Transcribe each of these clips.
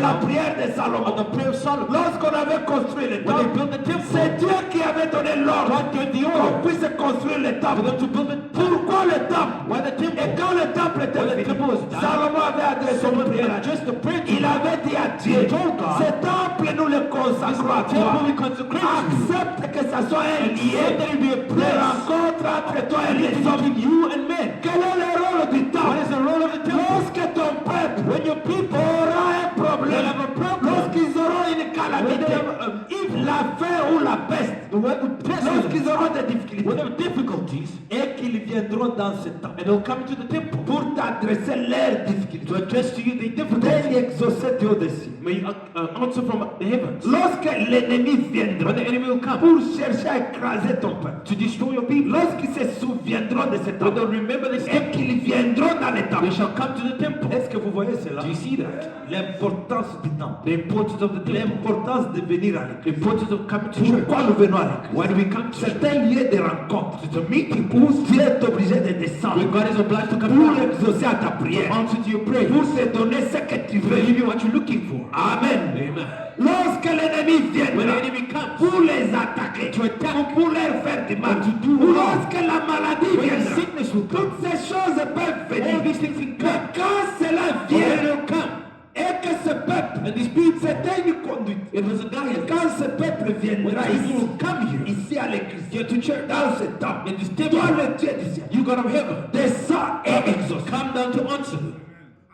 la prière de Salomon. On the prayer of Solomon. Lorsqu'on avait construit le When they temple, built the temple, c'est Dieu qui avait donné l'ordre God gave the qu'on order puisse construire le for temple. them to build the temple. Pourquoi le temple? Why the Et temple? quand le temple When était the fini, temple was done, Salomon avait adressé une prière à Dieu. just the prayer to Il God. avait dit à Dieu, He told God, ce temple nous le consacrons à toi. temple we consecrate to you. Accepte que ça soit un lien Accept that it be a de place rencontre entre toi et les hommes. between you and men. Quel est le rôle du What temple? is the role of the temple? Lorsque ton peuple, When your people aura un problème, will have a problem, lorsqu'ils auront une when they calamité, have la faim ou la peste, lorsqu'ils auront des when difficultés, they have difficulties, et qu'ils viendront dans ce temple and they'll come to the temple pour t'adresser leurs difficultés, to address to you the pour difficulties. exaucer Dieu au-dessus. May you answer from the heavens. Lorsque l'ennemi viendra When the enemy will come pour chercher à écraser ton peuple, to destroy your people, lorsqu'ils se souviendront de ce when temple, they'll remember this et temple, qu'ils viendront dans le they temple, shall come to the temple. est-ce que vous voyez cela? Do you see that? L'importance du temple, The importance of the temple, l'importance de venir à the l'église. importance of coming to church. Pourquoi nous venons à l'église? Why do we come to church? C'est un lieu de rencontre. It's a meeting Où Dieu est obligé de where descendre God is obliged to come pour down exaucer à ta to prière, answer to your prayer, pour te donner ce que tu to veux. give you what you're looking for. Amen. Amen. Lorsque l'ennemi When the viendra enemy comes pour les attaquer, ou pour leur faire du mal, ou lorsque la maladie when the viendra, sickness will come, toutes ces choses peuvent all venir. these things can come. Mais quand cela When they vient, don't come, et que ce peuple, and these people, c'était une conduite. it was a Et guidance. quand ce peuple When viendra these people ici, will come here, ici à l'église, here to church, dans ce temple, in this toi temple, le Dieu du ciel, you God of heaven, descends et exauce. come down to answer them.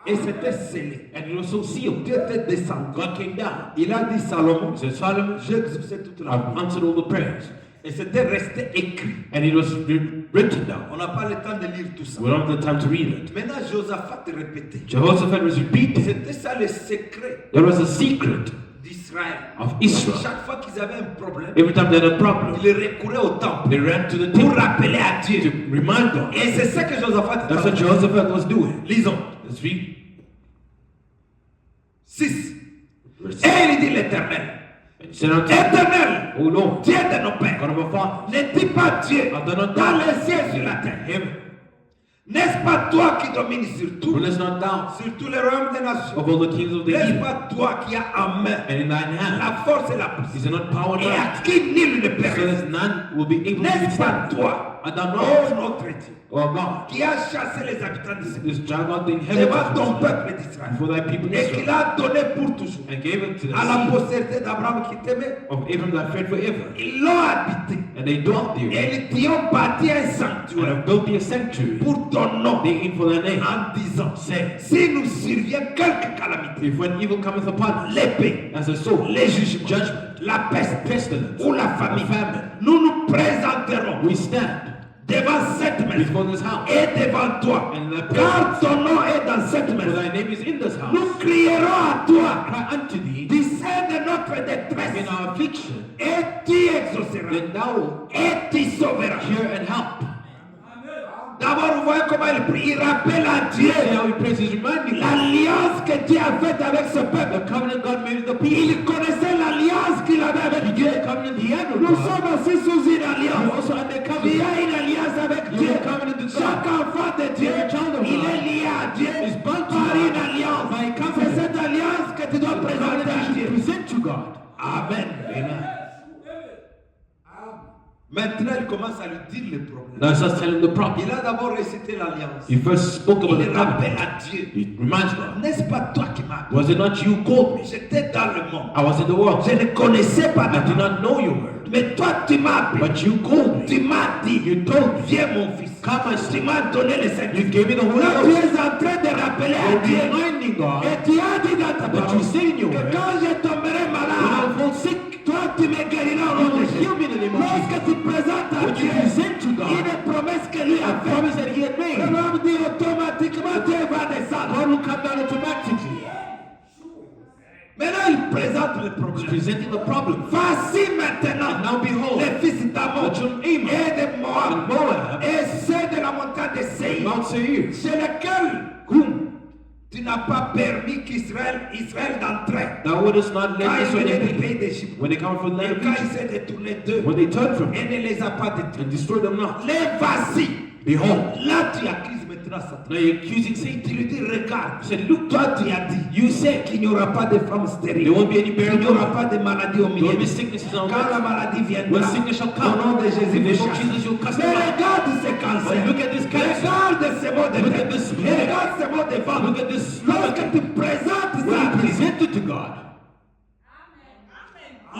Et c'était scellé. And it was so sealed. Dieu était descendu. God came down. Il a dit Salomon, He said, Solomon, j'ai exaucé toute la I've vie. answered all the prayers. Et c'était resté écrit. And it was written down. On n'a pas le temps de lire tout ça. We don't have the time to read it. Maintenant, Josaphat répétait. Jehoshaphat was repeating. C'était ça le secret There was a secret d'Israël. of Israel. Chaque fois qu'ils avaient un problème, Every time they had a problem, ils recouraient au temple they ran to the pour temple rappeler à to Dieu. remind God. Et c'est ça que Josaphat That's what était. Jehoshaphat was doing. Lisons. Let's read 6. verse Et 6. il dit l'Éternel. And he said unto him, Éternel, O Lord, Dieu de nos pères, God of our fathers, n'est-il pas Dieu have thou not dans done les cieux et sur la terre? heaven? N'est-ce pas toi qui domines sur tout, Rulest not thou sur tous les royaumes des nations? of all the kings of the N'est-ce earth? pas toi qui as en main And in thine hand la force et la puissance? is there not power and Et might, à qui nul ne peut so résister? that none will be able to N'est-ce pas withstand? toi, Art thou oh not, notre Dieu, O God, qui as chassé les habitants de ce this drive out the devant ton inhabitants peuple d'Israël for thy people et qui Israel, l'a donné pour toujours and gave it to the à la seed postérité d'Abraham qui t'aimait? of Abraham that fed forever. Ils l'ont habité And they dwelt there, et ils t'y ont bâti un and sanctuaire have built thee a sanctuary, pour ton nom thinking for thy name, en disant, saying, si nous survient quelque calamité, if when evil cometh upon us, l'épée, as a sword, les jugements, judgment, la peste pestilence, ou la famine, famine, nous nous présenterons we stand devant cette maison before this house, et devant toi, and thy car presence, ton nom est dans cette for maison. thy name is in this house. Nous crierons à toi Cry unto thee du sein de notre in détresse our affliction, et tu exauceras then thou wilt et tu sauveras. hear and help. D'abord, vous voyez comment il prie. Il rappelle à Dieu See how he prays, he's reminding us l'alliance que Dieu a faite avec ce peuple. the covenant God made with the people. Il connaissait l'alliance qu'il avait avec Dieu. The covenant he had with Nous God. sommes aussi sous une We're alliance. also under Il y covenant. a une alliance avec You Dieu. have a covenant with Chaque God. enfant de Dieu, Every child of il God est lié à Dieu is bound to par God une alliance. by a C'est covenant. cette alliance que tu dois The présenter à covenant you Dieu. should present to God. Amen. Amen. Maintenant, il commence à lui dire le problème. Now he starts telling the problem. Il a d'abord récité l'alliance. He first spoke about the Il rappelle covenant. à Dieu. He reminds God, N'est-ce pas toi qui m'as appelé? was it not you who called me? J'étais dans le monde. I was in the world. Je ne connaissais pas I did ta not know your word. mais toi, tu m'as appelé. But you called Tu me. m'as dit, You told me, viens mon fils. come my Tu son. m'as donné le You Saint-Esprit. gave me the Holy Là, tu Ghost. es en train de rappeler à You're Dieu. reminding God Et tu as dit dans ta that parole you say in your que word, quand je tomberai when I malade, fall sick, toi, tu me guériras au you nom de will Jésus. heal me in the name of Lorsque Jesus. tu présentes à When you Dieu present to God une promesse que lui a a faite, promise that he had le made, homme dit automatiquement Dieu va descendre. God will come down automatically. Maintenant, il présente le He's problème. presenting the problem. Voici maintenant Now behold, les fils d'Amon the children of Ammon et de and Moab Moab, et ceux de la montagne de Séir, Mount Seir, chez lesquels whom tu n'as pas permis qu'Israël d'entrer thou wouldest not quand let ils venaient Israel du pays enter d'Égypte. when they come from the land Et of quand il Egypt, s'est détourné d'eux when they turn from et it ne les a pas détruits. and destroy them not. Les voici. Behold, Là, tu accuses maintenant maintenant Satan. Now you're accusing Tu Satan. lui dis, regarde, He said, look, toi tu as dit you said qu'il n'y aura pas de femmes there stériles. won't be any Il barren n'y aura women. pas de maladie au There milieu. won't be sicknesses on Quand la earth. maladie viendra, When sickness shall au come, nom de Jésus, in the name vous of Jesus, you'll cast Mais them out. regarde ce cancer. But look at this cancer. Regarde ce mot de Look tête. at this spirit. Regarde ce mot de ventre. Look at this Lorsque stomach. tu présentes When ça, you present it to God,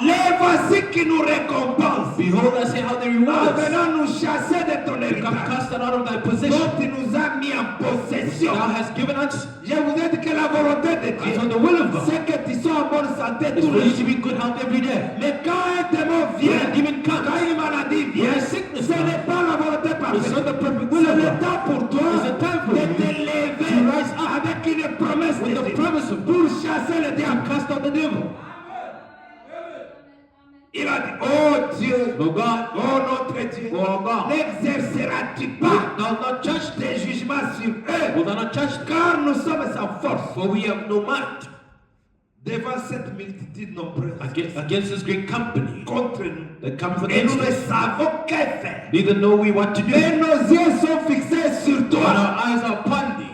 les voici qui nous récompensent. behold, I say how they En reward us. venant nous chasser de ton You come héritage. cast out of thy Donc possession. tu nous as mis en possession. Thou hast given us. Je vous ai dit que la volonté de It's on Dieu, the will of God. c'est que tu sois en bonne santé It's tous for les you to jours. be in good health every day. Mais quand un démon vient, When a demon comes, quand une maladie vient, when a sickness ce comes, n'est pas la volonté it's parfaite. not the perfect will C'est of le God. temps pour toi It's a time for de you te lever to rise up avec une promesse de with the Dieu promise of pour God chasser le to diable. cast out the devil. Il a dit, oh Dieu, But God, oh notre Dieu, oh God, n'exerceras-tu will pas thou not judge them? tes jugements sur eux, Will thou not judge them? car nous sommes sans force For we have no might devant cette multitude nombreuse against this great company contre nous. that comes Et nous against ne us. savons que faire. Neither know we what to do. Mais nos yeux sont fixés sur But toi. our eyes are upon thee.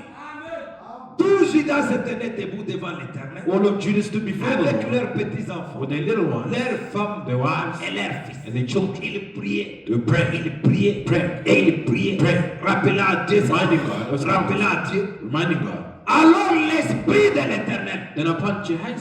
Tout Judas se tenait debout devant l'Éternel All of Judah stood before the avec Lord leurs petits-enfants, with their little ones, leurs femmes their wives, et leurs fils. and their children. Ils priaient. They prayed, Ils priaient. Pray. Et ils priaient. Pray. Rappelant à Dieu. Reminding God. Rappelant à Dieu. reminding God. Alors l'Esprit de l'Éternel Then upon Jehaziel,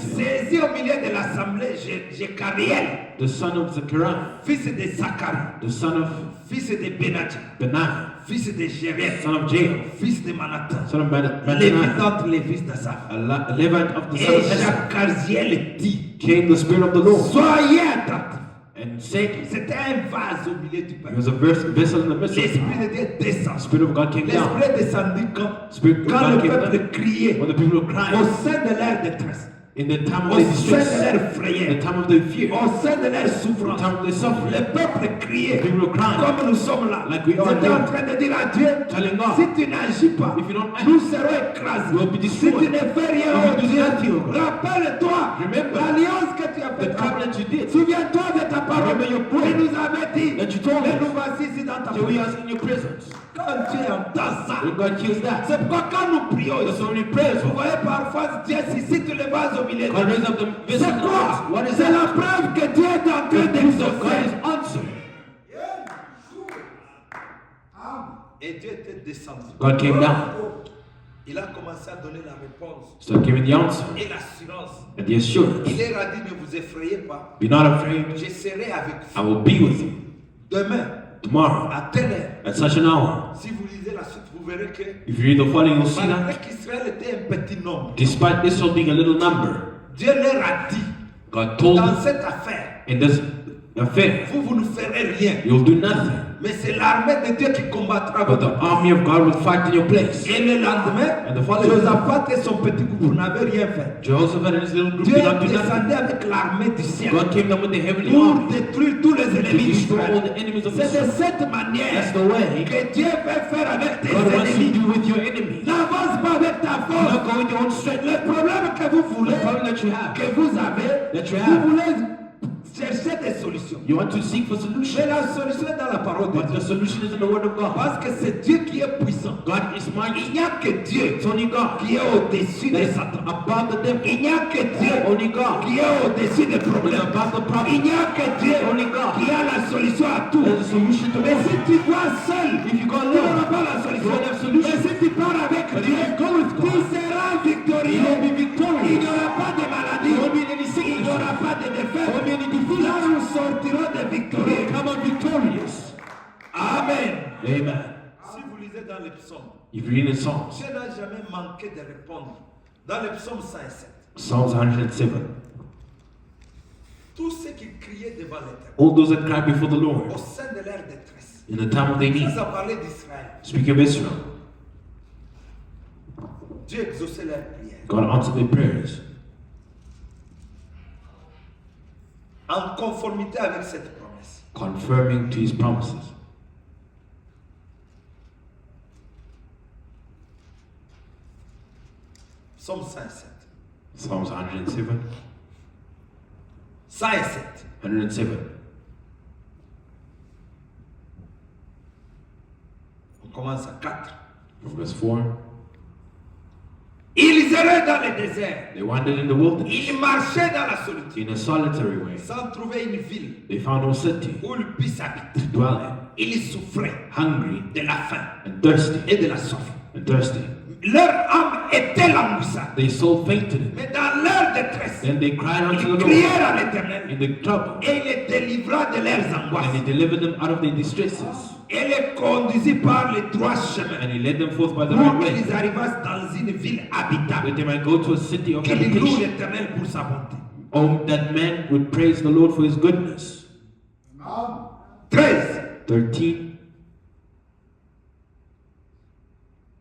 saisit au milieu de l'assemblée Jécariel, the son of Zechariah, fils de Zacharie, the son of fils de Benadja, Benaiah, fils de Jérémie, son of Jael, fils de Manathan, son of Lévite Mattaniah, entre les fils d'Asaph. a Levite of the son Et of Asaph, Jacarziel dit, came the Spirit of the Lord soyez attentifs. and said, C'était un vase au milieu du he peuple. was a vessel in the midst of L'Esprit them. de Dieu descend. The Spirit of God came down. L'Esprit descendit quand, Spirit of quand God le came peuple down. criait When the people were au crying, sein de leur détresse, in the time au of their sein de distress, leur the frayeur, time of their fear, au sein de leur the souffrance. time of their Le suffering, peuple criait the people were crying, comme nous sommes là. Like we are J'étais en now. train de dire à Dieu, telling God, si tu n'agis pas, if you don't act, nous serons écrasés. we'll be Si destroyed. tu ne fais rien, If oh you do Dieu, nothing, oh God. rappelle-toi Remember l'alliance que tu as the faite. covenant you did. Souviens-toi de ta parole. Remember your Tu word nous avais dit, that you told mais us. nous voici ici dans ta Till we présence. are in your presence. Quand Dieu entend ça, When God kills that, c'est pourquoi quand nous prions there's ici, only prayers vous for. voyez parfois Dieu suscite le vase au milieu de God nous. raise up the C'est vessel. quoi? What is C'est la that? preuve que Dieu est en train The proof that God d'exaucer. is answering. Et Dieu était descendu. God came down, Il a commencé à donner la réponse started giving the answer et l'assurance. and the assurance. Il leur a dit, ne vous effrayez pas, Be not afraid. je serai avec I vous. will be with you Demain, tomorrow à telle heure, at such an hour. si vous lisez la suite, vous verrez que If you read the following, you'll see malgré that qu'Israël était un petit nombre, despite Israel being a little number, Dieu leur a dit, God told dans them cette affaire, in this affair, vous ne ferez rien. you'll do nothing. Mais c'est l'armée de Dieu qui combattra But votre the place. army of God will fight in your place. Et le lendemain, And the following, Josaphat et son petit groupe n'avaient rien fait. Jehoshaphat and his little group Dieu did not do nothing. descendait avec l'armée du ciel God came down with the heavenly pour army détruire tous les to ennemis destroy all d'Israël. the enemies of C'est de Israel. cette manière That's the way que Dieu veut faire avec tes God wants you to ennemis. do with your enemies. N'avance pas avec ta Do force. not go with your own strength. Le problème que vous The voulez, problem that you have, que vous avez, That you vous have. voulez chercher des solutions. you want to seek for Mais solution. la solution est dans la parole de But Dieu. the solution is in the word of God. Parce que c'est Dieu qui est puissant. God is Il mighty. n'y a que Dieu It's only God qui est au-dessus that de is Satan. above the devil. Il n'y a que Dieu Only God qui est au-dessus des is problèmes. above the Il problem. n'y a que Dieu Only God qui a la solution à tout. has a solution to Mais all. si tu vas seul, If you go tu n'auras alone, pas la solution. you won't have solution. Mais si tu pars avec But Dieu, if you go with tu God, seras you victorieux. will be Il victorious. n'y aura pas de maladie. There won't be any Il n'y sickness. aura pas de défaite. There won't be any defeat. Là, nous sortirons des You victorieux. come out victorious. Amen. Amen. Si vous lisez dans les psaumes, If you read in Psalms, Dieu n'a jamais manqué de répondre. Dans le psaume 107, Psalms 107, tous ceux qui criaient devant l'Éternel, all those that cry before the au Lord sein de leur détresse, in the time of their need, ça a parlé d'Israël. speaking of Israel, Dieu exauçait leurs prières. God answered their prayers En conformité avec cette promesse. confirming to his promises. Psaume 107. Psalms 107, 107. 107. On commence à 4. From verse 4, Ils erraient dans le désert. they wandered in the wilderness Ils marchaient dans la solitude. in a solitary way. Sans trouver une ville They found no city où ils puissent habiter. to dwell in, Ils souffraient hungry de la faim and thirsty et de la soif. and thirsty. Leur âme était languissante. Their soul fainted in. Mais dans leur détresse, Then they cried unto ils the crièrent Lord à l'Éternel in the trouble, et il les délivra de leurs angoisses. and he delivered them out of their distresses, Et les conduisit par les droits chemins and he led them forth by the pour right way, qu'ils arrivassent dans une ville habitable. that they might go to a city of Qu'ils louent habitation. l'Éternel pour sa bonté. Oh, that man would praise the Lord for his goodness. 13. 13.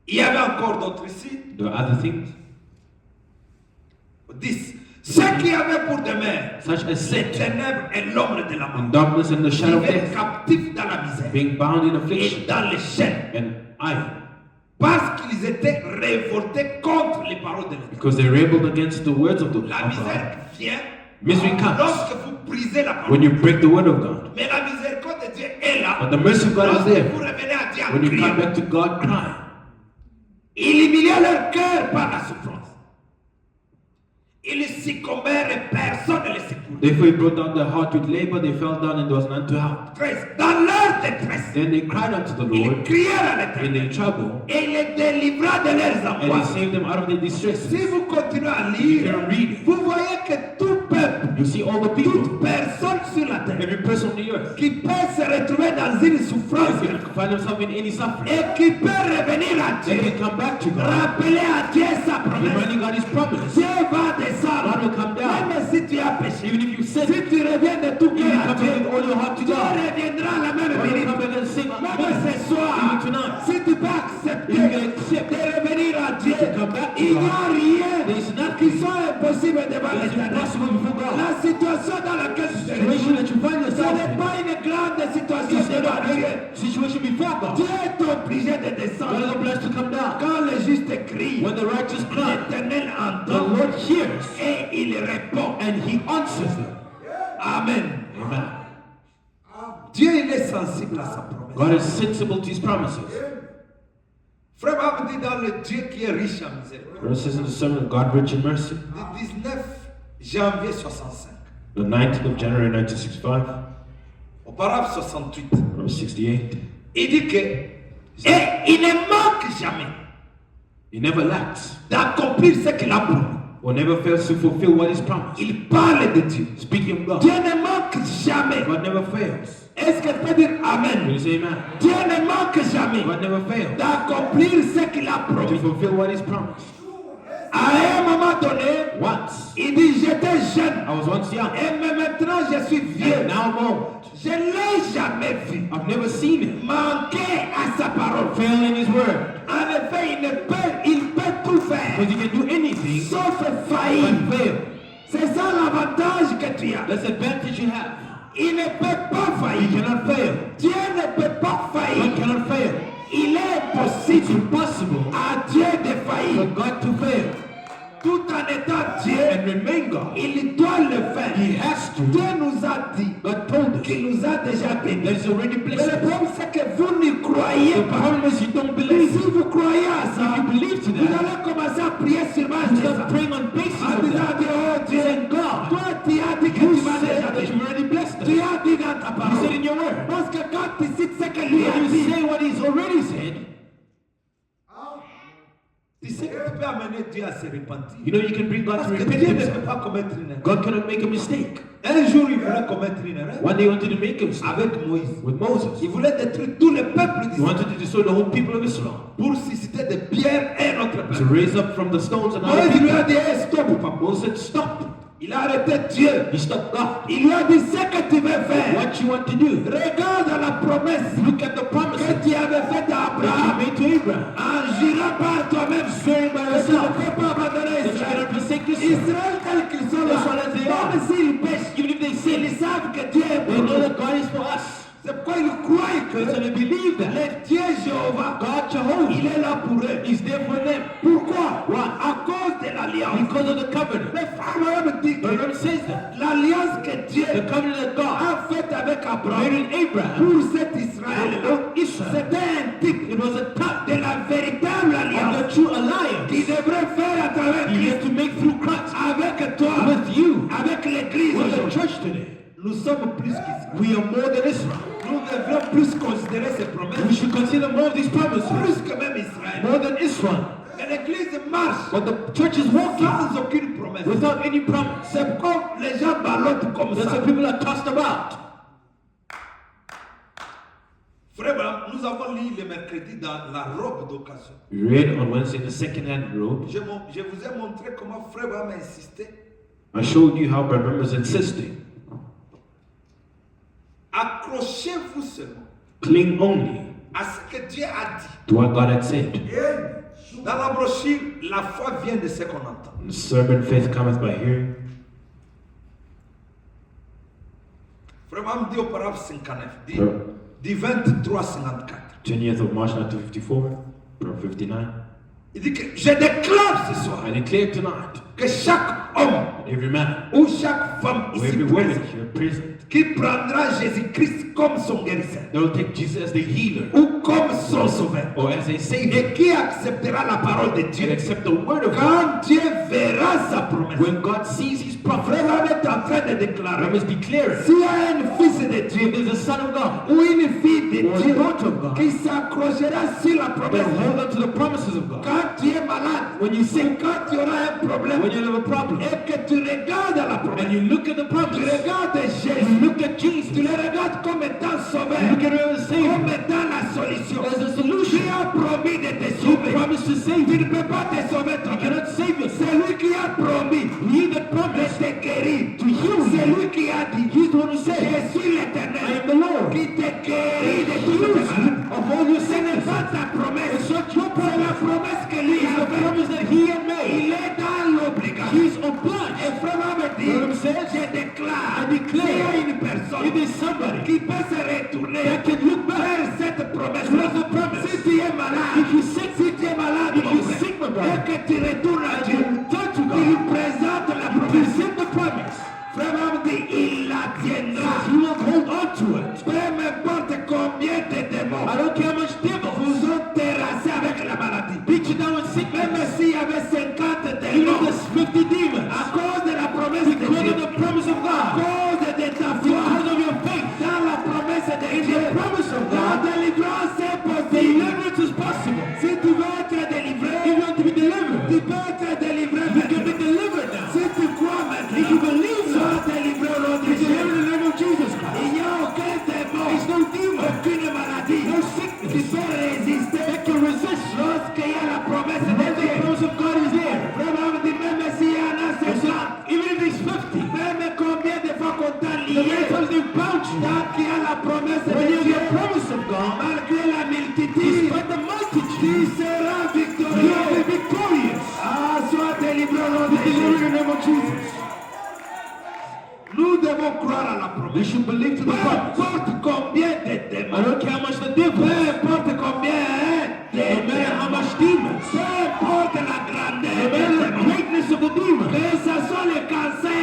Il y avait encore d'autres ici. The other things, 10. Ceux qui avaient pour demeure such as les sin ténèbres et l'ombre de la mort, and darkness and the shadow of vivaient death, captifs dans la misère being bound in et affliction dans les chaînes, and iron, parce qu'ils étaient révoltés contre les paroles de l'Éternel. because they rebelled against the words of La God. misère vient Misery comes lorsque vous brisez la parole. when you break the word of God. Mais la miséricorde de Dieu est là. But the mercy of God is Lorsque there vous revenez à Dieu en when you come criant. back to God crying. Il humilia leur cœur par la souffrance. Ils succombèrent et personne ne les secourut. Therefore he brought down their heart with labor, they fell down and there was none to help. 13. Dans leur détresse, Then they cried unto the ils Lord crièrent à in l'Éternel their trouble, et il les délivra de leurs and he angoisses. saved them out of their distresses. Si vous continuez à You lire, can read it. vous voyez que tout peuple, You see all the people, toute personne sur la terre every person on the earth, qui peut se retrouver dans une souffrance if you find themselves in any suffering, et qui peut revenir à they Dieu, can come back to God, rappeler à Dieu sa promesse. reminding God his promise. Dieu va God descendre. will come down. Même si tu as péché, Even if you sin, si tu reviens de tout if you cœur à come Dieu, back with all your heart to Dieu God, reviendra à la même God will minute. come back and sing Même ce soir, even tonight. si tu peux accepter You can accept de revenir à Dieu, to come back to il n'y a God. rien There is qui nothing soit impossible devant that is l'Éternel. impossible before God. La situation dans laquelle tu te Situation trouves, that you find ce yourself n'est in pas une grande situation is not devant a Dieu. great situation before God. Dieu est obligé de God is descendre. obliged to come down. Quand le juste crie, When the righteous cry, l'Éternel the entend Lord hears et il répond. and he answers them. Amen. Amen. Dieu, il est sensible à sa promesse. God is sensible to his promises. Frère Bob dit dans le Dieu qui est riche en miséricorde. Verse says in the sermon, God rich in mercy. Le 19 janvier 65. The 19th of January 1965, Au paragraphe 68. verse 68. Il dit que, et il ne manque jamais He never lacks d'accomplir ce qu'il a promis. or never fails to fulfill what is promised. Il parle de Dieu. Speaking of God, Dieu ne manque jamais. God never fails. Est-ce que tu peux dire Can Amen? you say amen? Dieu ne manque jamais God never fails d'accomplir ce qu'il a to promis. fulfill what is promised. À un moment donné, Once, il dit j'étais jeune I was once young, et maintenant je suis vieux. and now I'm old. Je ne l'ai jamais vu I've never seen him manquer à sa parole. fail in his word. En effet, il peut tout faire, Because he can do anything sauf faillir. but fail. C'est ça l'avantage que tu as. That's the advantage you have. Il ne peut pas He faillir. cannot fail. Dieu ne peut pas God faillir. cannot fail. Il est It's possible impossible à Dieu de for faillir. God to fail Tout en étant Dieu, and remain God. il doit le faire. He has to. Dieu nous a dit God told us qu'il nous a déjà that bénis. He's already Mais blessed le us. problème, c'est que vous n'y croyez The pas. problem is you don't Et believe. si vous croyez à If ça, you believe to vous that, allez commencer à prier sur base you de ça. start praying on basis En of disant, that. oh Dieu, Saying, God, toi tu as dit que you tu m'as said déjà that béni. you've already blessed us. Tu as dit dans ta You said parole. in your word. Parce que quand tu cites ce que lui a When you dit, say what He's already said, tu sais que tu peux amener Dieu à se repentir. you know you can bring God Parce to que repent Dieu ne peut Himself. pas commettre une erreur. God cannot make a mistake. Un jour, il voulait commettre une erreur One day He wanted to make a mistake avec Moïse. with Moses. Il voulait détruire tout le peuple He d'Israël wanted to destroy the whole people of Israel, pour susciter des pierres et un autre to peuple. raise up from the stones another Moïse lui people. a dit, hey, stop, papa. Moses said, stop. Il a arrêté Dieu. He stopped God. Il lui a dit, ce que tu veux faire, What you want to do? regarde la promesse Look at the promises que tu avais faite à that you Abraham. made to Abraham. En jurant par toi-même, Swearing by que tu ne yourself peux pas abandonner that you Israël. cannot forsake yourself. Israël tel qu'ils sont là, That's what they are. même s'ils pêchent, Even if they sin, ils savent que Dieu est they pour know eux. that God is for us. C'est pourquoi ils croient que So they believe that le Dieu Jéhovah, God Jehovah il est là pour eux. is there for them. Pourquoi? Why? À cause de l'alliance. Because of the covenant. Mais Abraham dit The que Lord says that. l'alliance que Dieu The covenant that God a faite avec made Abraham with Abraham pour cet Israël, for Israel. c'était un type It was a type de la véritable sommes plus qu'Israël. We are more than Israel. Nous devons plus considérer ces promesses. We should consider more of these promises. Plus que même Israël. More than Israel. Et l'église marche. But the church is walking sans aucune promesse. without any promise. C'est comme les gens ballottent comme That's ça. why people are tossed about. Frère, nous avons lu le mercredi dans la robe d'occasion. We read on Wednesday the second-hand robe. Je vous ai montré comment Frère Abraham a insisté. I showed you how Brother was insisting. Accrochez-vous seulement Cling only à ce que Dieu a dit. to what God had said. Dans la brochure, la foi vient de ce qu'on entend. The servant faith cometh by hearing. Frère Abraham dit au paragraphe 59, Sure. dit 23-54. 20th of March 1954, Proverb 59. Il dit que je déclare ce soir I declare tonight que chaque homme that every man ou chaque femme or ici every woman présent here present, qui prendra Jésus-Christ comme son guérisseur they will take Jesus as the healer ou comme son sauveur or as a savior et qui acceptera la parole de and Dieu accept the word of God. quand Dieu verra sa promesse. When God sees his prophet, Frère Abraham est en train de I déclarer must declare it. s'il y a un fils de If Dieu there's a son of God ou une fille de or a Dieu daughter of God, qui s'accrochera sur la then promesse, hold on to the promises of God. quand tu es malade, When you sick, quand tu auras un problème when you have a problem, et que tu regardes la and promesse, you look at the tu promise, regardes you Jésus, look at Jesus, tu le regardes comme étant you sauveur, look at him as a comme savior, étant la solution. as a Tu solution. as promis de te He sauver. promised to save Tu you. ne peux pas te sauver You toi-même. cannot save yourself. C'est lui qui a promis He that de promised te guérir. to heal C'est you. lui qui a dit, He's the one who je said, suis I l'Éternel am the Lord. qui te guérit de toutes tes Heals you maladies. of all your Ce n'est sicknesses. pas ta promesse, It's not your c'est la promise. promesse que lui It's a the faite. promise that he had made. Il est dans l'obligation. He's Et obliged. frère me dit, Abraham says, je déclare, I declare, s'il y a une personne if there's somebody qui peut se retourner that can look back vers cette promesse, towards the promise, si tu es malade, if you're sick, si tu es malade, if mon you're frère, sick, my et brother, que tu retournes à and Dieu, you turn to tu lui God, présentes la you promesse. present the promise, Frère me dit, il la tiendra. he will hold on to it. Peu m'importe combien de démons I don't care how much devils vous ont terrassé avec la maladie. beat you down with sickness. Même s'il y avait 50 Even if démons, there's 50 demons, à cause de la promesse de because Dieu, of the promise of à God, cause de ta foi, because of your faith, dans la promesse de in Dieu, the promise of la God, délivrance est possible. deliverance is possible. Si tu veux être délivré, If you want to be tu delivered, peux être délivré. you can be delivered now. Si tu crois If you maintenant, believe so, sois délivré au nom de you Jésus. deliver in the name of Jesus Il Christ. n'y a aucun démon, There's no demon, aucune maladie no qui sickness peut résister that can resist lorsqu'il y a la promesse de when the Dieu. promise of God is there. Vraiment, dit même s'il y en a And so, 50, even if there's 50, même combien de fois qu'on t'a the many lié, times they've bound you, tant qu'il y a la promesse when de you have Dieu, the promise of God, malgré la multitude, despite the tu multitude, seras you victorieux. will be victorious. Ah, sois délivré au nom de Deliver in Jésus. the name of Jesus. Nous devons croire à la promesse. We should believe to Peu the promise. importe combien de I démons, don't care how much the peu devil, importe combien de no matter how démons, much demons, peu importe la no grandeur matter des the démons, greatness of the demon, que ce soit le maybe cancer,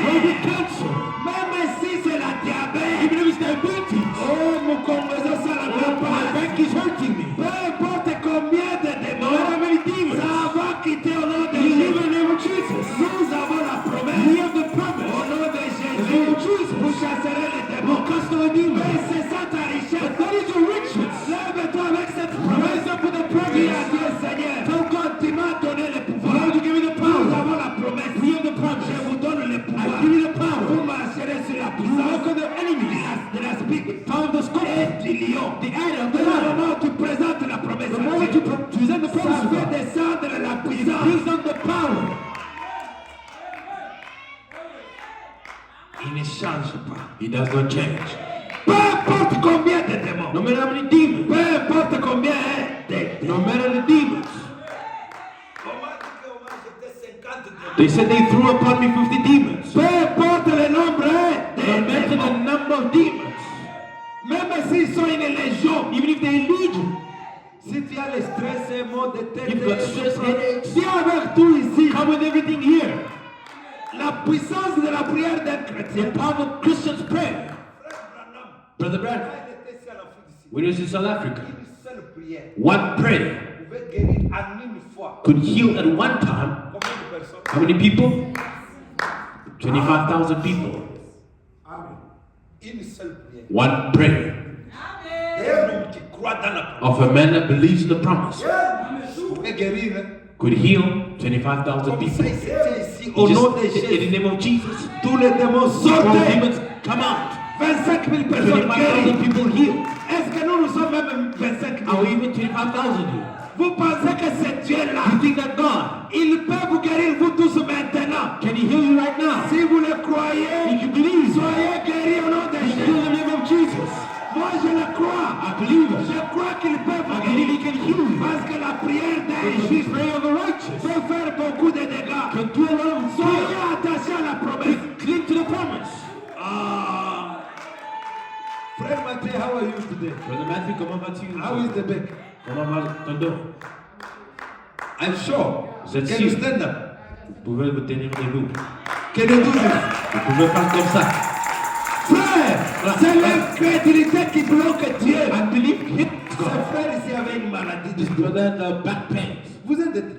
cancer, même si c'est la diabète, even if it's diabetes, oh mon congrès, ça la oh, my pas. back is hurting me, Peu importe combien de no matter démons, how many demons, ça va quitter au nom de you live in Jésus. the name of Jesus. Nous avons la We promesse have the au promise. nom de In the name Jésus. of Jesus, Vous chasserez les we'll démons. cast away demons. Et c'est ça ta richesse. But that is your riches. Lève-toi avec cette promesse. Rise up with the Dis à promise. Dieu, Seigneur, Tell God, tu m'as donné le pouvoir. Lord, you give me the Nous power. avons la promesse. We have the Je promise. vous donne le I pouvoir. give you the power. Vous marcherez sur la You puissance walk on the enemies. de la spiritualité Power of the et scorpion. du lion. The iron of Dès the le lion. moment où tu présentes la promesse The à moment Dieu, you present the ça promise of fait God, descendre la it puissance. brings down the power. Il ne change pas. He does not change. Peu importe combien de démons, No matter how many demons, peu importe combien de no démons. matter the demons. On m'a dit qu'on m'a jeté 50 démons. They said they threw upon me 50 demons. Peu importe le nombre No de matter the démons, number of demons, même s'ils sont une légion, even if they lead you, si tu as le stress, maux de tête, if you got stress, headaches, viens avec tout ici. come with everything here. La puissance de la prière d'un The chrétien. power of Christians pray. Brother Brad, Il était ici à l'Afrique du Sud. when he was in South Africa, Une seule prière one prayer pouvait guérir en une fois. could heal at one time. Combien de personnes? How many people? 25,000 people. Une one prayer d'un homme qui croit dans la promesse of a man that believes in the promise pourrait guérir. Hein. could heal 25,000 Comme ça, people. il s'est ici He au just- nom de in Jésus. the name of Jesus, Tous les démons all sortez. demons come out. 25 000 personnes 25,000 guéries. people healed. Est-ce que nous sommes même 25 000? Are we even 25,000 here? Vous pensez que ce Dieu-là, You think that God, il peut vous guérir vous tous maintenant? can he heal you right now? Si vous le croyez, If you believe, soyez guéris au nom de you heal Jésus. in the name of Jesus. Moi, je le crois. I believe it. Je crois qu'il peut vous I believe he guérir. can heal you. Parce que la prière d'un Because juste the prayer of the righteous peut faire beaucoup de dégâts. can do a lot of Soyez good. attachés à la promesse. Cling to the promise. Ah. Frère Mathieu, how are you today? Brother Matthew, comment vas-tu? How is the back? Comment va ton dos? I'm sure. Vous êtes Can you sûr? stand up? Vous pouvez vous tenir debout. Can you do this? Vous pouvez faire comme ça. Frère, c'est l'incrédulité qui bloque Dieu. I believe him. Ce frère ici avait une maladie de This dos. brother had a back pain.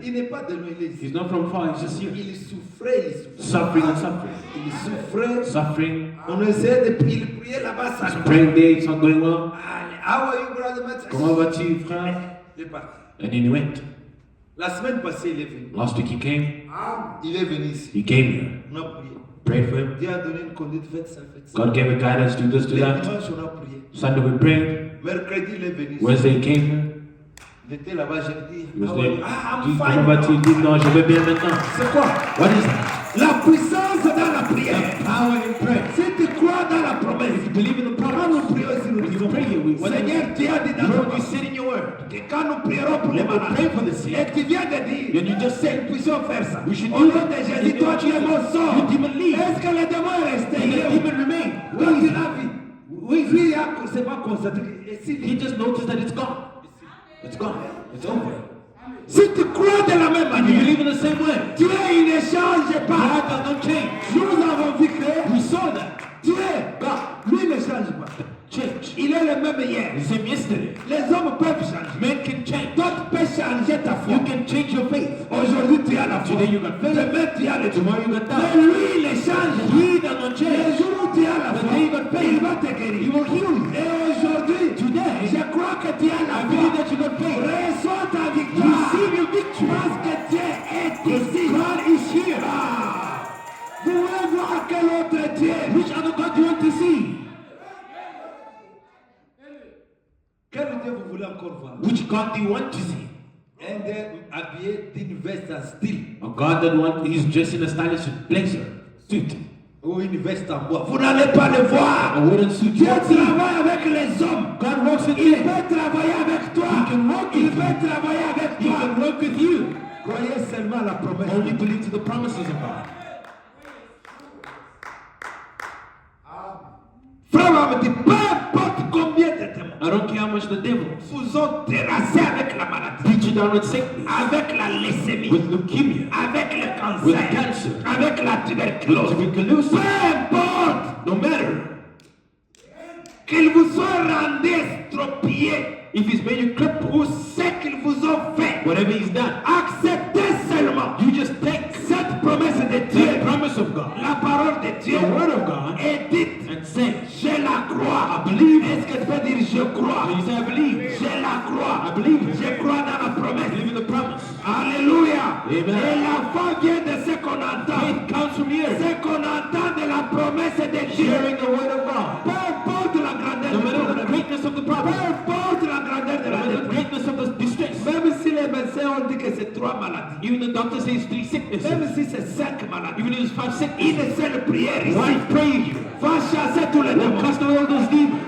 Il n'est pas de loin, il est He's ici. not from far, he's just here. Il souffrait. Suffering and suffering. Il souffrait. Suffering. On essayait de prier, il priait là-bas, ça He's ne praying there, it's not going well. Allez, how are you, brother Mathieu? Comment vas-tu, frère? Il est parti. And then he went. La semaine passée, il est venu. Last week he came. Il est venu ici. He came here. On a prié. Prayed for him. Dieu a donné une conduite, faites ça, faites ça. God gave a guidance, do this, do Le that. dimanche, on a prié. Sunday we prayed. Mercredi, il est venu ici. Wednesday he came here. Il était là-bas, j'ai dit, He was how are you? there. I'm Dis, fine. comment vas-tu? Il dit, non, je vais bien maintenant. C'est quoi? What is that? La puissance dans la prière. Power in prayer. Si tu crois dans la promesse, If you believe in the quand promise, nous prions ici, nous when you disons, pray here, Seigneur, tu as dit dans Lord, ton you said in your word, que quand nous prierons pour les when we malades, pray for the sick, et tu viens de dire, then you just que said, nous puissions faire ça. we should Au do nom that. de In Jésus, the toi name tu es of mon Jesus, sort. you demon leave. Est-ce que le démon est resté? And the demon remained. Toi tu l'as vu. Oui, lui, c'est pas constaté. Et si He just noticed that it's gone. It's gone. It's over. si tu crois de la même And you manière, believe in the same way. Dieu il ne change pas. God does not change. Nous avons vu que We saw that. Dieu, lui ne change pas. Change. Il est le même hier. The same yesterday. Les hommes peuvent changer. Men can change. D'autres peuvent changer ta foi. You can change your faith. Aujourd'hui tu as la foi. Today you got faith. Demain tu as le Tomorrow you got Mais doubt. lui il ne change. He does not Le change. jour où tu as la The foi, day you got faith, il va te guérir. He will heal you. Et aujourd'hui, Today, je crois que tu as la I believe foi. that you got faith. Reçois ta victoire. Receive your victory. Parce que Dieu est ici. God is here. Ah. Vous voulez voir quel autre Dieu? Which other God do you want to see? Quel Dieu vous voulez encore voir? Which God do you want to see? Un Dieu habillé d'une veste en style A God that he's dressed in a stylish blazer, suit, ou une veste en bois. Vous n'allez pas le voir. a wooden suit. You Dieu won't see him. travaille avec les hommes. God works with Il you. peut travailler avec toi. He can work Il with peut you. travailler avec He toi. can work with you. Croyez seulement à la promesse. Only believe to the promises of God. Frère me dit, peu importe combien de témoins I don't care how much the devil vous ont terrassé avec la maladie, beat you down with sickness, avec la leucémie, with leukemia, avec le with cancer, cancer, avec la tuberculose. tuberculosis. Peu importe No matter qu'ils vous soient rendus estropiés if he's made you crippled, ou ce qu'ils vous ont fait, whatever he's done, acceptez seulement you just take cette promesse de Dieu. the promise of God, La parole de Dieu the word of God, est dite. and say, Je la crois. I believe. Est-ce que tu peux dire je crois? When you say I believe, Je la crois. I believe it. Je crois dans la I promesse. believe in the promise. Alléluia. Amen. Et la foi vient de ce qu'on entend. Faith comes from here. Ce qu'on entend de la promesse de Dieu. Hearing the word of God. Peu importe la grandeur No du matter the problème. greatness of the Peu problem, importe la grandeur de no la matter the détresse. greatness of the distress, Même si les médecins ont dit que c'est 3 maladies. even the doctor says 3 Même sicknesses, si c'est 5 maladies. even if it's 5 sicknesses, Une seule prière ici one prayer here va chasser tous les will démons. cast away all those demons.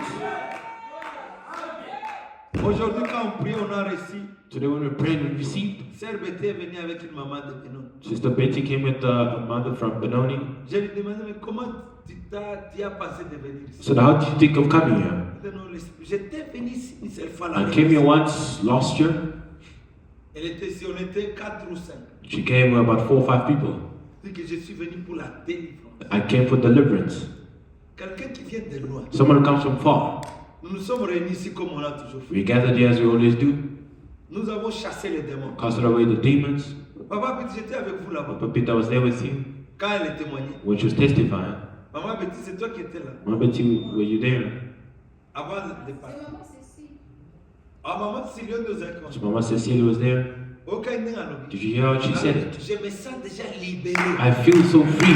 Aujourd'hui, quand on prie, on a reçu. Today when we prayed, we received. Sœur Betty est venue avec une maman de Benon. Sister Betty came with a mother from Benoni. Je lui demandais, mais comment tu as pensé de venir ici? Said, how did you think of coming here? Elle dit, non, j'étais venu ici une seule fois I l'année came here passée. once last year. Elle était ici, on était 4 ou 5. She came with about 4 or 5 people. Elle dit que je suis venu pour la délivrance. I came for deliverance. Quelqu'un qui vient de loin. Someone who comes from far. Nous nous sommes réunis ici comme on l'a toujours fait. We gathered here as we always do. Nous avons chassé les démons. Casted away the demons. Papa Betty, j'étais avec vous là-bas. Papa Peter was there with you Quand elle témoignait. when she was testifying. Maman Betty, c'est toi qui étais là. Mama Betty, were you there? avant de partir. Ah, maman Céline nous a So Mama Cecile was there. Did you hear how she said it? Je me sens déjà libéré. I feel so free.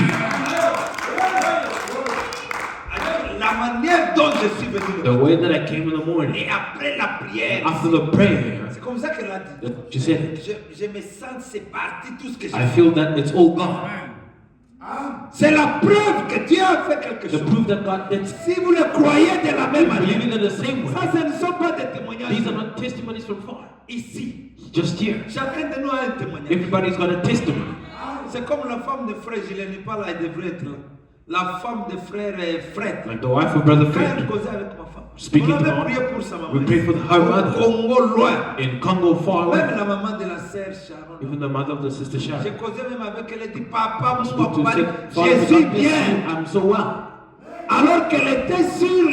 La manière dont je suis venu. The way that I came in the morning. Et après la prière. After the prayer. C'est comme ça qu'elle a dit. She said it. Je me sens c'est parti tout ce que j'ai I fait. feel that it's all gone. C'est la preuve que Dieu a fait quelque The chose. proof that God did. Si vous le croyez de la même Believing manière, in the same way. ça ce ne sont pas des témoignages. These are not testimonies from far. Ici, Just here. chacun de nous a un témoignage. Everybody's got a testimony. C'est comme la femme de frère Gilles n'est pas là, elle devrait être là. La femme de frère Fred. Like the wife of Brother Frère Fred. causait avec ma femme. Speaking On to avait prié her. pour sa maman. We prayed for her Au mother. Congo loin. In Congo far Même away. la maman de la sœur Sharon. Even the mother of the sister J'ai Sharon. causé même avec elle, elle dit papa, Spoke mon to papa, say, je Father, suis God bless bien. you. I'm so well. Alors qu'elle était sur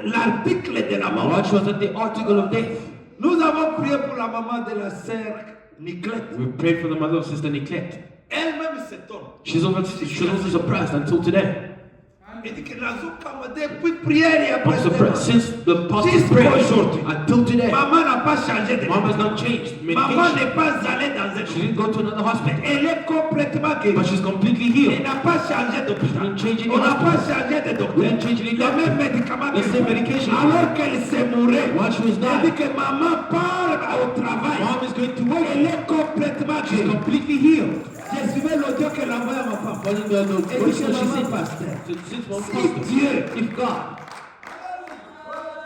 l'article de la mort. While she was at the article of death. Nous avons prié pour la maman de la sœur Niclette. We prayed for the mother of sister Niclette. Elle-même s'étonne. She's also surprised until today. Elle dit que depuis prière et après I'm surprised since the pastor's Jusqu'à prayer aujourd'hui. until today. Maman n'a pas changé de Mom has not changed. Maman Medication. n'est pas allée dans un She didn't go to another hospital. Elle est complètement But guérie. she's completely Elle healed. n'a pas changé She d'hôpital. didn't change any On n'a pas hospital. changé de We docteur. didn't change any Le doctor. même médicament. The same medication. Alors qu'elle s'est mourée. While she was Elle dying. dit que maman part au travail. Mom is going to work. Elle est complètement She's guérie. completely healed. J'ai suivi l'audio qu'elle a envoyé à ma femme. Following the Elle voice dit que that she maman said. pasteur. Since one Si pastor, Dieu if God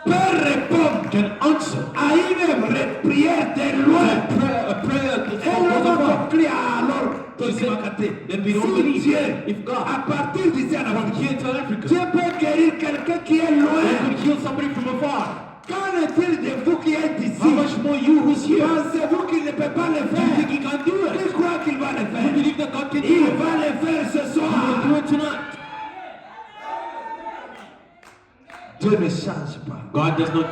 peut répondre can answer à une prière de loin. a prayer Elle from n'a afar, pas compris alors. she said, then we don't Si believe. Dieu, If God, à partir d'ici en from Afrique, here to Africa, Dieu peut guérir quelqu'un qui est I loin. could heal somebody from afar. Qu'en est-il de vous qui êtes ici? How much more you who's here? Pensez-vous qu'il ne peut pas le Do you faire? think he can do Qui it? croit qu'il va le You faire? believe that God can do Il it? va le faire ce He will soir. do it tonight. Dieu ne change pas. God does not.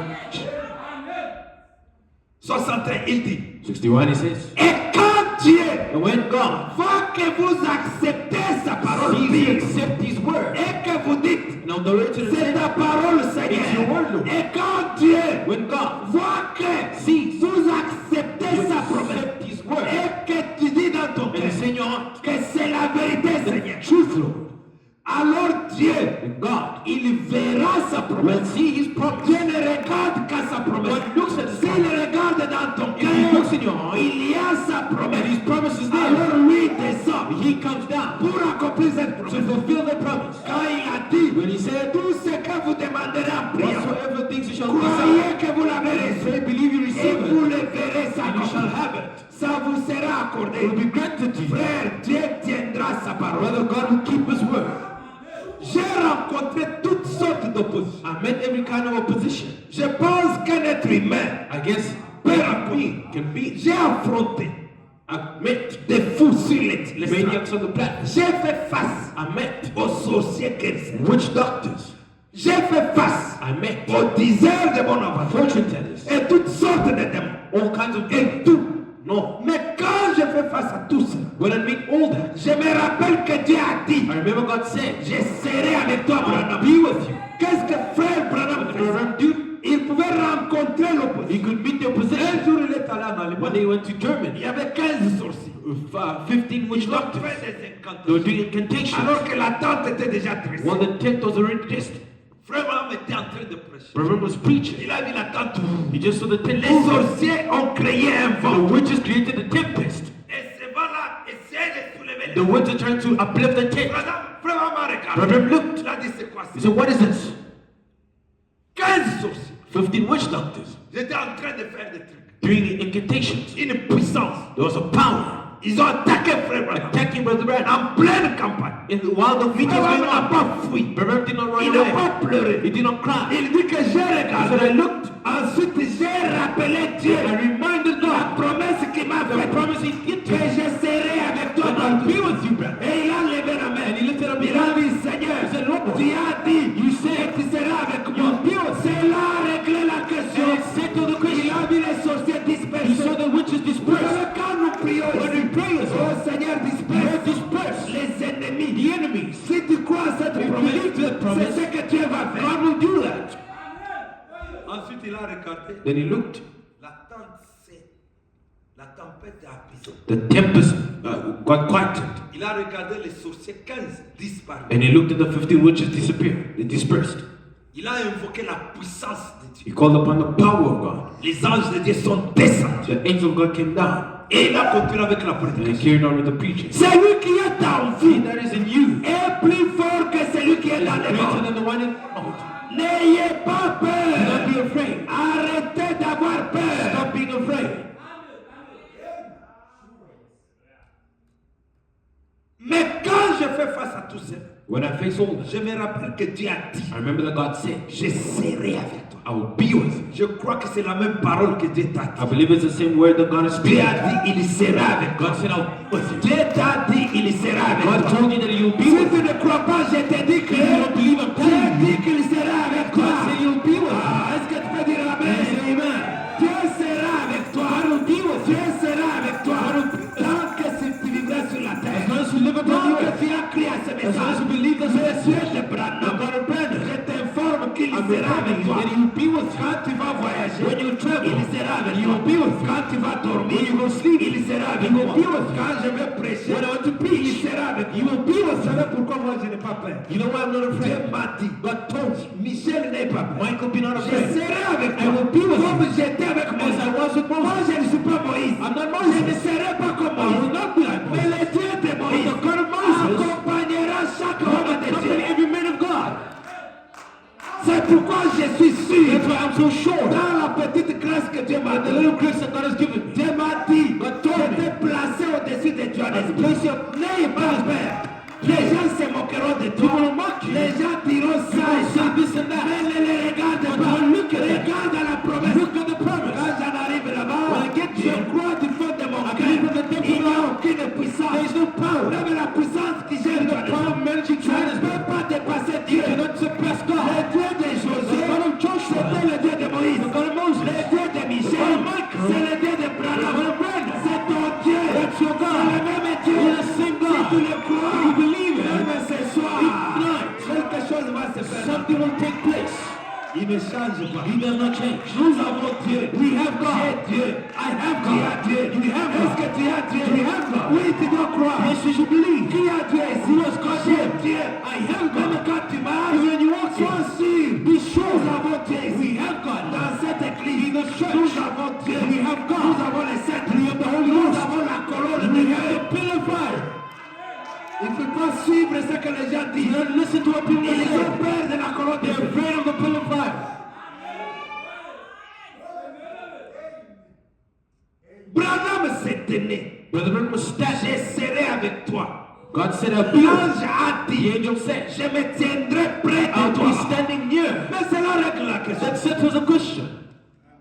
61, il dit. 61, he says. Et quand Dieu And when God voit que vous acceptez sa parole sees you vive accept his word, et que vous dites, now the way to the c'est ta parole, It's your Seigneur. word, Lord. Et quand Dieu when God voit que sees vous acceptez you sa promesse accept his word, et que tu dis dans ton and cœur it's in your heart, que c'est la vérité, the Seigneur, truth, Lord, alors Dieu, and God il verra sa will promesse. see his promise. Dieu ne regarde qu'à sa promesse. God looks at his S'il promise. regarde dans ton If he looks in cœur, your heart, il y a sa and promesse. his promise is there, Alors lui descend he comes down pour accomplir cette to promesse. fulfill the promise. Quand il a dit, When he said, tout ce que vous demanderez en priant, whatsoever things you shall desire, croyez que vous l'avez pray, reçu believe you et receive vous it, le verrez and you shall s'accomplir. have it. Ça vous sera It will accordé. be granted to you. Frère, Dieu tiendra sa parole. Brother, God will keep his word. J'ai rencontré toutes sortes d'oppositions. I met every kind of opposition. Je pense qu'un être humain I guess peut we rencontrer. can be. J'ai affronté I met des fous sur les maniacs on the platform. J'ai fait face I met aux sorciers guérisseurs. witch doctors. J'ai fait face I met aux diseurs de mon enfant. fortune tellers. Et toutes sortes de démons. All kinds of Et things. tout. No. Mais quand je fais face à tout ça, When I meet all that, je me rappelle que Dieu a dit, I remember God said, je serai avec toi, I'll Branham. be with you. Qu'est-ce que frère Branham What did faisait? Branham do? Il pouvait rencontrer He l'opposition. could meet the Un opposition. jour, il est allé en When Allemagne. they went to Il Germany, y avait 15 sorciers. 15 witch Ils ont doctors. fait des They were incantations. doing incantations. Alors que la tente était déjà triste. While the tent was already dressed, Frère Branham était en train de prêcher. Branham was preaching. Il a vu la tente. He just saw the tent. Les sorciers ont créé un The vent. witches created a tempest. Et ce vent-là essayait de soulever les The witches are trying to uplift the tent. Frère Branham a regardé. Branham looked. Il a dit c'est quoi He ça? said, what is this? 15 sorciers. 15 witch doctors J'étais en train de faire des trucs. doing incantations. Une puissance. There was a power Ils ont attaqué Frère Branham attacking Brother Branham. en pleine campagne. While the meeting Frère was Branham going n'a on, pas fui. Branham did not run Il n'a away. pas pleuré. He did not cry. Il dit que j'ai He regardé. said, I looked. Ensuite, j'ai rappelé Dieu. I reminded La God promesse qu'il m'a the faite. promise he Que gave to me. je serai avec toi And dans I'll be with you, brother. Et il a levé la main. And he lifted up his Il a hand. dit, Seigneur, He said, Lord, tu as dit, you said tu seras avec you'll moi. be with me. C'est là régler la question. And it settled the Il question. a vu les sorciers He dispersés. saw the witches dispersed. Quand nous prions, When we pray, oh Seigneur, disperse disperse les ennemis. the enemies. Si tu crois à cette If you promesse, believe that promise, c'est ce que Dieu va faire. God will do that. il a regardé, Then he looked. la tempête est apaisée. The tempest got quieted. Il a regardé les sorciers, 15 disparus. And he looked at the 15 witches disappear. They dispersed. Il a invoqué la puissance de Dieu. He called upon the power of God. Les anges de Dieu sont descendus. The angel of God came down. Et il a continué avec la And he prédication. carried on with the preaching. Celui qui est en He vous that is in you est plus fort que celui qui est is dans le greater monde. than the one in the world. N'ayez pas Do not peur. be afraid. Arrêtez d'avoir peur. Stop being afraid. Mais quand je fais face à tout ça, When I face all this, je me rappelle que Dieu a dit, I remember that God said, je serai avec toi. I will be with you. Je crois que c'est la même parole que Dieu t'a I dit. believe it's the same word that God is Dieu speaking. a dit, il sera avec toi. God said, I'll be with you. Dieu t'a dit, il sera avec God toi. told you that you'll be Si with tu you. ne crois pas, je te dis que If you don't believe, I'm Dieu telling you. dit qu'il sera avec toi. God said you'll be with you. Ah, est-ce que tu peux dire amen? Yes, amen. Dieu sera avec toi. Dieu sera avec toi. Tant que si tu vivras sur la terre. As long as you live upon Tant the que earth, tu as crié à ce as long as message. you believe this Monsieur message, de Branham, I'm going to pray. je t'informe qu'il I'm sera avec reminding you toi. that he'll be with you. Quand tu vas voyager, When you travel, il sera avec he toi. will be with you. Quand tu vas dormir, When you go sleep, il sera avec he will toi. be with you. Quand je vais prêcher, When I want to preach, il sera avec he toi. will be with Vous you. savez pourquoi moi je n'ai pas peur? You know why I'm not Dieu afraid? m'a dit, God told you. Michel n'est pas peur. Michael, be not Je afraid. serai avec I will be toi. with Comme you. j'étais avec As I Moïse. was with Moi, Moses. je ne suis pas Moïse. I'm not Je ne Moses. serai pas comme I will Moïse. not be like Mais Moses. le Dieu de Moïse But the God of Moses accompagnera chaque homme de accompany Dieu. every man of God. C'est pourquoi je suis sûr. That's why I'm so sure. Dans la petite grâce que Dieu m'a The donnée, little grace that God has given me. Dieu m'a dit, God told me. j'étais placé au-dessus de As Johannesburg. place your N'ayez pas peur. Les gens se moqueront de toi. People will mock you. Les gens diront ça et ça. This and that. Mais ne les regarde But pas. don't look at it. Regarde à la promesse. Look at the promise. Quand j'en arrive là-bas, When I get je there, crois du fond de mon I cœur. believe in the depth of Il n'y a my aucune puissance. There is no power. Même la puissance qui gère The power of managing Tu ne Johannesburg. peux pas dépasser You Dieu. cannot surpass Le God. Dieu de Josué, The God of Joshua. c'était le Dieu de Moïse. The God of Moses. Le Dieu de Michel, The God of Michael. c'est le Dieu de Branham. The God of Branham. C'est ton Dieu. That's your God. C'est le même Dieu. It's the same God. Si tu le crois, You believe it. même ce soir, Tonight, quelque chose va se faire. something will take place. Il ne change pas. He does not change. Nous avons Dieu. We have God. J'ai Dieu. I have Tu God. as Dieu. You have Est-ce God. que tu as Dieu? You have God. Oui, tu dois croire. Yes, you should believe. Qui a Dieu ici? Who has God J'ai here? Dieu. I have God. Même quand tu marches, Even when you walk sois in, sûr. be sure. Nous avons Dieu ici. We have God. Dans cette église, In the church, nous avons Dieu. we have God. Nous avons les sept. We have the Holy Nous Ghost. avons la colonne We de have Dieu. the pillar of fire. Il ne faut pas suivre ce que les gens You disent. don't listen to what people Ils say. ont peur de la colonne de They're Dieu. afraid of the pillar of fire. Branham s'est donné. Brother Branham was stationed. Je serai avec toi. God said, I'll be with L'ange you. a The dit, angel said, je me tiendrai près I'll de be toi. standing near. Mais cela règle la question. That settles a question.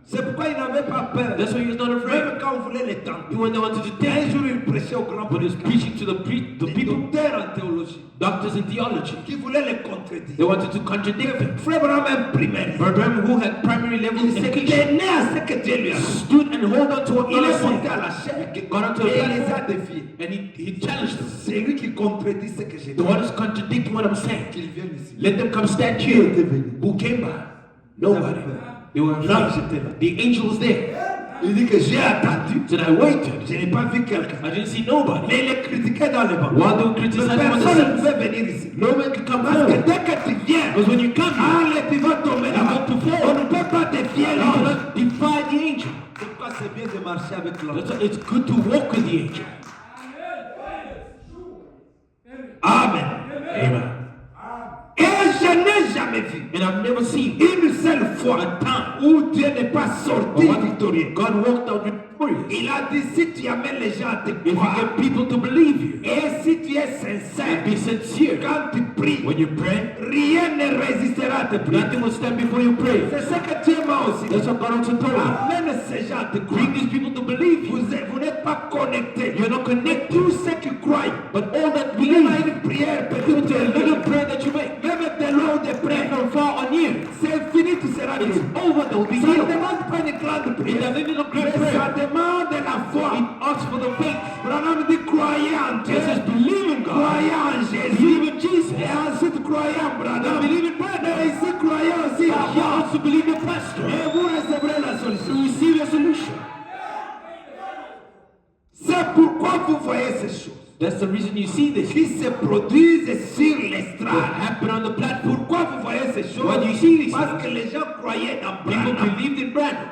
C'est pourquoi il n'avait pas peur. That's why he was not afraid. Même quand on voulait les tenter. Even when they wanted to Un take him, jour, il prêchait au grand when he was preaching to the des people, docteurs en théologie doctors in theology, qui voulaient les they contredire. wanted to contradict him. Frère Branham, même primaire, Brother Branham, who had primary level il s'est education, tenu à ce que Dieu lui a dit. stood and hold on to what Il God est had monté said. à la chair Got onto a et il les a platform défiés. and he challenged them. C'est lui qui contredit ce que j'ai The dit. one who's contradicting what I'm saying. Qu'il vienne ici. Let them come stand here. Who came by? Nobody. They were L'ange afraid. était là. The angel was there. Il dit que j'ai attendu. Said I waited. Je n'ai pas vu quelqu'un. I didn't see nobody. Mais il est critiqué dans les bancs. While they were Mais criticizing him on the personne ne steps, pouvait venir ici. no man could come Parce que forward. dès que tu viens, Because when you come here, allez, tu vas tomber là-bas. You got to fall. On ne peut pas défier you l'ange. cannot defy the angel. C'est pourquoi c'est bien de marcher avec l'ange. That's why it's good to walk with the angel. Amen. Amen. Et je n'ai jamais vu And I've never seen une seule fois a time où Dieu n'est pas sorti when victorieux. God walked out victorious. Il a dit, si tu amènes les gens à te If you croire, get people to believe you et si tu es and sincère, be sincere, quand tu pries, when you pray, rien ne résistera à tes prières. nothing will stand before you pray. C'est ce que Dieu m'a aussi dit. That's what God also told me. Amène ces gens à te croire. Bring these people to believe you. Vous n'êtes pas connectés. You're not connected. Tous ceux qui croient, But all that même à believe, une prière even petite, to a little prayer that you make, même de loin de près, from far or near, c'est fini, tu seras it's guéri. over, they will be Ça ne healed. demande pas une grande It prière, doesn't need a great mais ça prayer. demande de la foi. It asks for the faith. Branham dit croyez en Dieu, It says believe in God. croyez en Jésus, Believe in Jesus. et ensuite croyez en Branham. Believe in Branham. Mais ici croyez aussi en You moi. also believe in pastor. Et vous C'est pourquoi vous voyez ces choses That's the reason you see this. qui se produisent sur l'estrade. Happen on the platform. Pourquoi vous voyez ces choses? Why do you see these Parce things? que les gens croyaient dans People Branham. believed in Branham.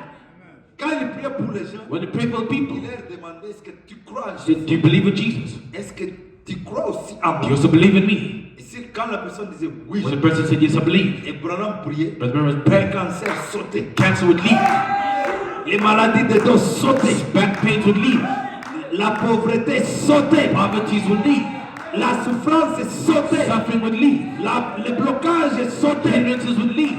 Quand ils priaient pour les gens, When they pray for people, il leur demandait est-ce que tu crois en they Jésus? said, do you believe in Jesus? Est-ce que tu crois aussi en Do you moi? also believe in me? Et si quand la personne disait oui, When the person said, yes, I believe, et Branham priait, Brother Branham was le praying, cancer sautait, cancer would leave, les maladies de dos sautaient, back pains would leave, la pauvreté sautait, poverty would leave, la souffrance sautait, suffering would leave, le blocage sautait. hindrances would leave.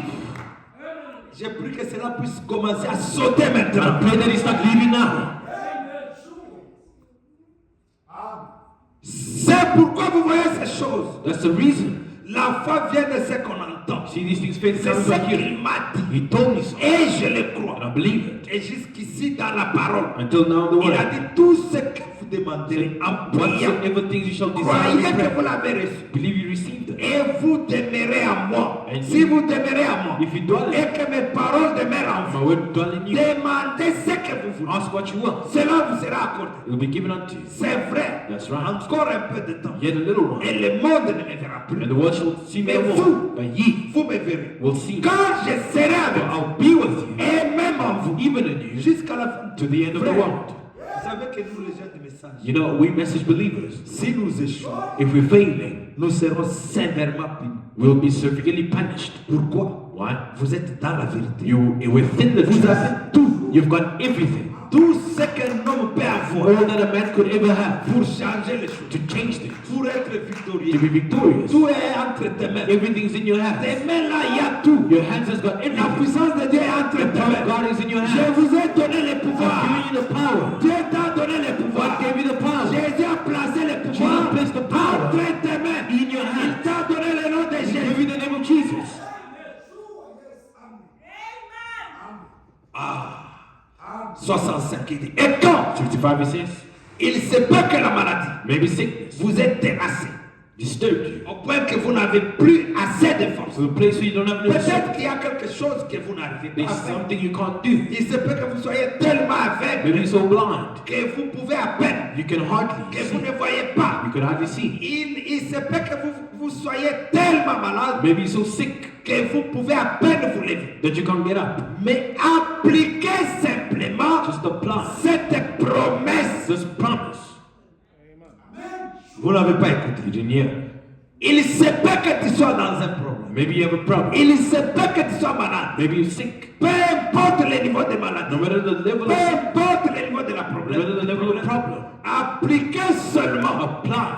J'ai pris que cela puisse commencer à sauter And maintenant. I pray that he start leaving now. C'est pourquoi vous voyez ces choses. That's the reason. La foi vient de ce qu'on entend. See these things, faith C'est comes ce from here. qu'il m'a dit. He told me so, Et je le and crois. I believe it. Et jusqu'ici dans la parole, Until now, the il a word. dit tout ce que vous demanderez en priant. Whatsoever things you shall desire Croyez in que prayer, vous l'avez reçu. believe you received it. Et vous demeurez en moi. And Si vous demeurez en moi, If you dwell in et it, que mes paroles demeurent en my vous, word dwell in you. demandez ce que vous voulez. Ask what you want. Cela vous sera accordé. It will be given unto you. C'est vrai. That's right. Encore un peu de temps. Yet a little while, Et le monde ne me verra plus. and the world shall see me Mais no vous, more. But ye vous me verrez. will see me. Quand je serai avec For vous, I'll be with you, et même en vous, even in you, jusqu'à la fin. to the end of the Frère, world. vous savez que nous, les gens du message, You know, we message believers, si nous échouons, if we're failing, nous serons sévèrement punis. we'll be severely punished. Pourquoi? Why? Vous êtes dans la vérité. You within the Vous truth. avez tout. You've got everything. Tout ce qu'un homme peut avoir All that a man could ever have pour changer les choses, to change things, pour être to victorieux. be victorious. Tout est entre tes mains. Everything's in your hands. Tes mains là, il y a tout. Your hands has got La everything. puissance de Dieu est entre The tes power of mains. God is in your Je hands. vous ai donné le I've pouvoir. given you the power. Dieu t'a donné le pouvoir. God gave you the power. Jésus a placé le pouvoir Jesus placed the power entre tes mains. in your Il hands. t'a donné le nom de He gave Jésus. you the name of Jesus. Ah. 65, il dit. Et quand 65 it says, il se peut que la maladie maybe sickness vous ait terrassé disturbed you. au point que vous n'avez plus assez de force. To the place where you don't have no strength. Peut-être qu'il y a quelque chose que vous n'arrivez pas There's à faire. something you can't do. Il se peut que vous soyez tellement Maybe aveugle you're so blind. que vous pouvez à peine, You can hardly que vous see. ne voyez pas. You can hardly see. Il se peut que vous soyez tellement malade Maybe you're so sick que vous pouvez à peine vous lever. that you can't get up. Mais appliquez simplement Just apply cette promesse. this promise. Vous n'avez pas écouté. You didn't hear. Il se peut que tu sois dans un problème. Maybe you have a problem. Il se peut que tu sois malade. Maybe you're sick. Peu importe le niveau de maladie. No matter the level Peu of sick, importe le niveau de la no matter the level problème. of problem, Appliquez seulement. apply.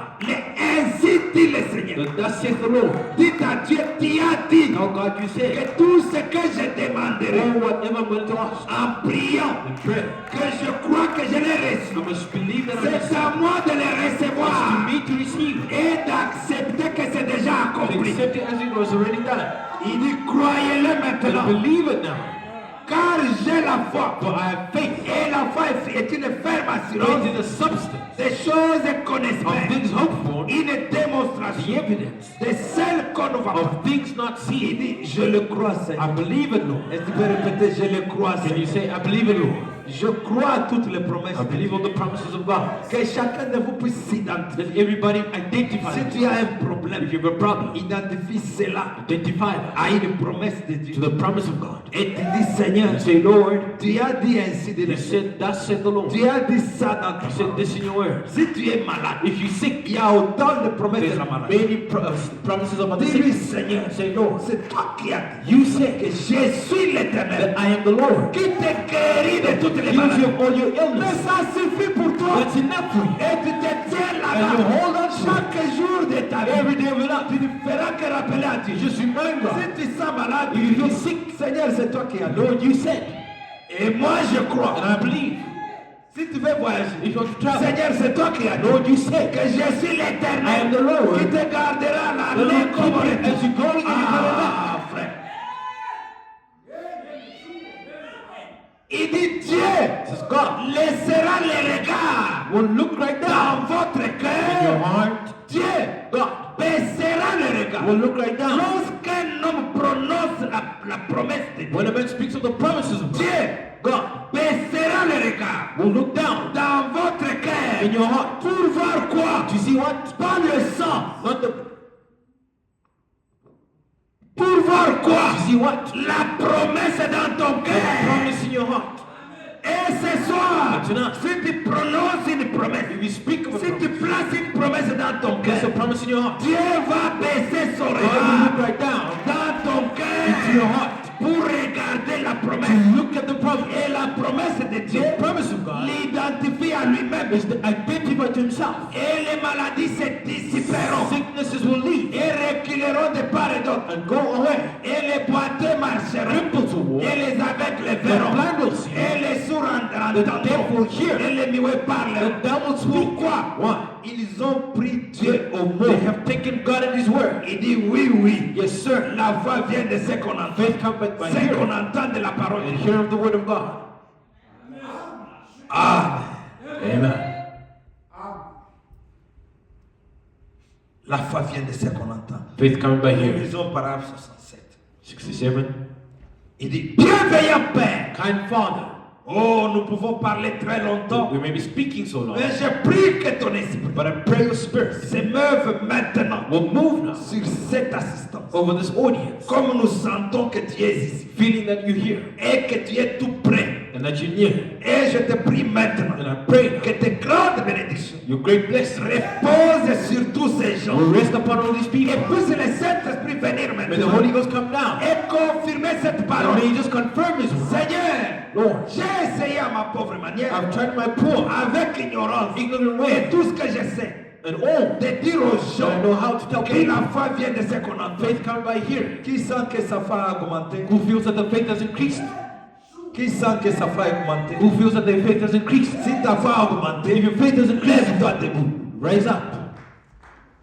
Ainsi dit le Seigneur. That thus saith the Lord. Dites à Dieu, tu as dit Now God, you said, que tout ce que je demanderai oh, whatever I'm going to ask en priant, in prayer, que je crois que je l'ai reçu. I must believe that I C'est receive. à moi de le It's to recevoir me to receive it. et d'accepter que c'est déjà And accompli. accept it as it was already done. Il dit, croyez-le And maintenant, believe it now. car j'ai la foi. For I have faith. Et la foi est une ferme assurance Faith is a substance des choses qu'on of espère, things hoped for, une the démonstration evidence de celles qu'on ne voit pas. of things not Il seen. dit, je le crois, Seigneur. I believe it, Lord. Est-ce que tu peux répéter, je le crois, Can you Seigneur. say, I believe it, Lord? Je crois à toutes les promesses. I de believe Dieu. all the promises of God. Que chacun de vous puisse s'identifier. That everybody identify Si it. tu as un problème, If you have a problem, identifie cela identify that à une promesse de to Dieu. the promise of God. Et tu dis, Seigneur, You say, Lord, tu as dit ainsi de you le said, thus said the Lord. Tu as dit ça dans ta You said parole. this in your word. Si tu es malade, If you're sick, il y a autant de promesses de there's la maladie. many promises about the Dis-lui, sick. Seigneur, Say, Lord, c'est toi qui as dit you que said je suis that l'Éternel I am the Lord. qui te guérit de toutes les Heals you maladies. of all your Mais illness. ça suffit pour toi. That's enough for you. Et tu te tiens And you là-bas hold on to it. chaque jour de ta vie. Every day of your life. Tu ne feras que rappeler à Dieu. Just remember, Si tu sens malade, if you feel sick, Seigneur, c'est toi qui as dit. Lord, you said, Et moi, je crois. and I believe. Si tu veux voyager, If you want to travel, Seigneur, c'est toi qui as dit. Lord, you said, Que je suis I am l'Éternel the Lord. qui te gardera là, The Lord comme keep you as you go and you come back. Ah, frère. Il dit Dieu Says God laissera les regards will look right dans down votre in your cœur. heart. Dieu God baissera les regards. will look right down. Lorsqu'un homme prononce la promesse de Dieu, When a man speaks of the promises of God, Dieu God baissera les regards will look down dans votre cœur. cœur. In your heart. Pour voir quoi? To see what? Pas le sang. Not the. Pour voir quoi? To see what? La promesse est dans ton The cœur. promise in your heart. Et ce soir, And tonight, si tu prononces une promesse, if you speak of a si tu promise, places une promesse dans ton there's a cœur, promise in your heart. Dieu va baisser son God will regard look right down dans ton into your cœur heart pour regarder la to promesse. look at the promise. Et la promesse de Dieu The promise of God l'identifie à lui-même. is to identify to himself. Et les maladies se dissiperont Sicknesses will leave et reculeront de part et d'autre. and go away. Et les boiteux marcheront. Cripples will walk. Et les aveugles The verront. blind will see. Et les sourds The deaf entendront. will hear. Et les muets The parleront. devil will speak. Pourquoi? Why? Ils ont pris Dieu au They mot. have taken God at His word. Il dit oui, oui. Yes, sir. La foi vient de ce qu'on entend. Faith comes by Ce qu'on hearing entend de la parole. and hearing of the word of God. Amen. Amen. La foi vient de ce qu'on entend. Faith comes by Nous hearing. lisons paragraphe 67. 67. Il dit, bienveillant Père. Kind Father. Oh, nous pouvons parler très longtemps. We may be speaking so long, Mais je prie que ton esprit but I pray your spirit se meuve maintenant will move now sur cette assistance. over this audience, Comme nous sentons que tu es ici feeling that you're here et que tu es tout prêt. and that you're near. Et je te prie maintenant And I pray que tes grandes bénédictions your great blessing reposent sur tous ces gens. will rest upon all these Et people. puisse le Saint-Esprit venir May the maintenant Holy Ghost come down et confirmer cette and parole. may He just confirm His word. Seigneur, Lord, j'ai essayé à ma pauvre manière, I've tried my poor, avec ignorance, ignorant et way, tout ce que je sais, and all de dire aux that I know gens how to tell que people. la foi vient de ce qu'on entend. Faith comes by hearing. Qui sent que sa foi a augmenté? Who feels that the faith has increased? Qui sent que sa foi a augmenté? Who feels that their faith has increased? Si ta foi a If augmenté, your faith has increased, lève-toi debout. rise up.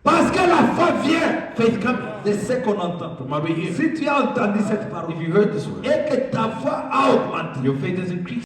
Parce que la foi vient Faith comes de ce qu'on entend. from what we hear. Si tu as entendu cette parole If you heard this word, et que ta foi a augmenté, your faith has increased.